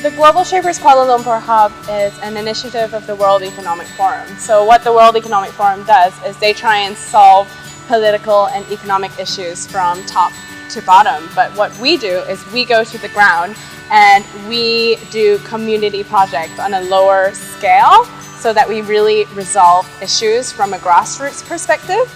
The Global Shapers Kuala Lumpur Hub is an initiative of the World Economic Forum. So what the World Economic Forum does is they try and solve political and economic issues from top to bottom. But what we do is we go to the ground and we do community projects on a lower scale so that we really resolve issues from a grassroots perspective.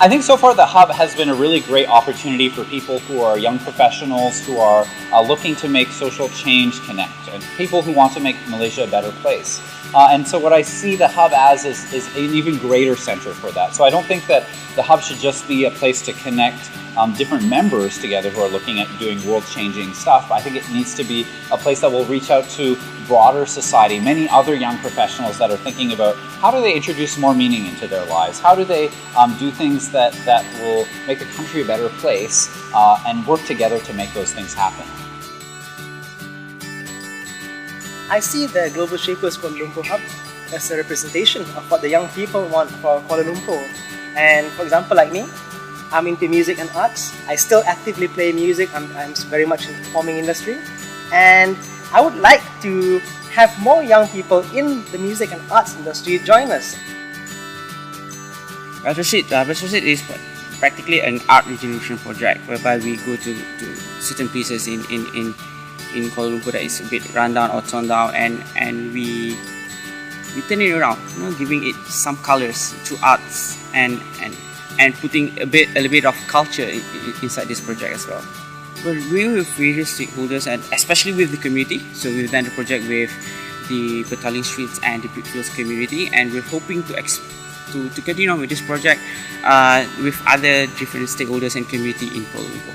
I think so far the Hub has been a really great opportunity for people who are young professionals who are looking to make social change connect, and people who want to make Malaysia a better place. And so what I see the Hub as is an even greater center for that. So I don't think that the Hub should just be a place to connect different members together who are looking at doing world-changing stuff. I think it needs to be a place that will reach out to broader society, many other young professionals that are thinking about how do they introduce more meaning into their lives? How do they do things that will make the country a better place and work together to make those things happen? I see the Global Shapers Kuala Lumpur Hub as a representation of what the young people want for Kuala Lumpur. And for example, like me, I'm into music and arts. I still actively play music. I'm very much in the performing industry. And I would like to have more young people in the music and arts industry join us. Retrosite is practically an art regeneration project whereby we go to certain places in Kuala Lumpur that is a bit run down or torn down, and we turn it around, giving it some colors to arts and putting a little bit of culture inside this project as well. We're working with various stakeholders and especially with the community. So we've done the project with the Petaling Streets and the Brickfields community, and we're hoping to continue on with this project with other different stakeholders and community in Kuala Lumpur.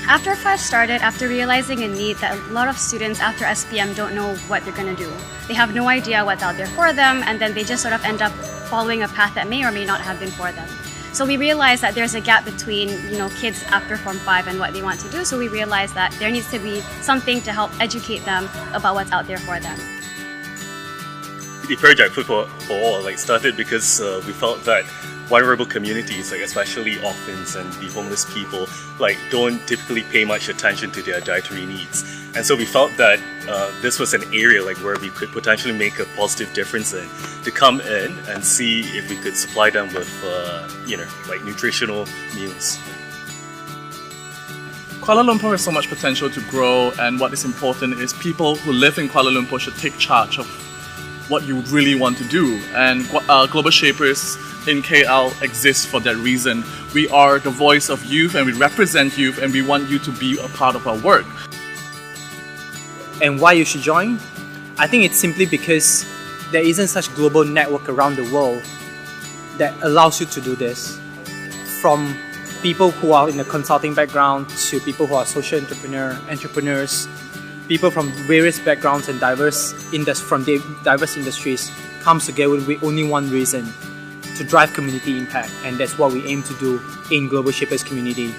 After FASH started, after realizing a need that a lot of students after SPM don't know what they're going to do. They have no idea what's out there for them, and then they just sort of end up following a path that may or may not have been for them. So we realized that there's a gap between kids after Form 5 and what they want to do. So we realized that there needs to be something to help educate them about what's out there for them. The project Food for All started because we felt that vulnerable communities, especially orphans and the homeless people, don't typically pay much attention to their dietary needs. And so we felt that this was an area where we could potentially make a positive difference in, to come in and see if we could supply them with nutritional meals. Kuala Lumpur has so much potential to grow, and what is important is people who live in Kuala Lumpur should take charge of what you really want to do, and Global Shapers in KL exists for that reason. We are the voice of youth and we represent youth, and we want you to be a part of our work. And why you should join? I think it's simply because there isn't such global network around the world that allows you to do this. From people who are in a consulting background to people who are social entrepreneurs, people from various backgrounds and diverse industries comes together with only one reason: to drive community impact, and that's what we aim to do in Global Shapers community.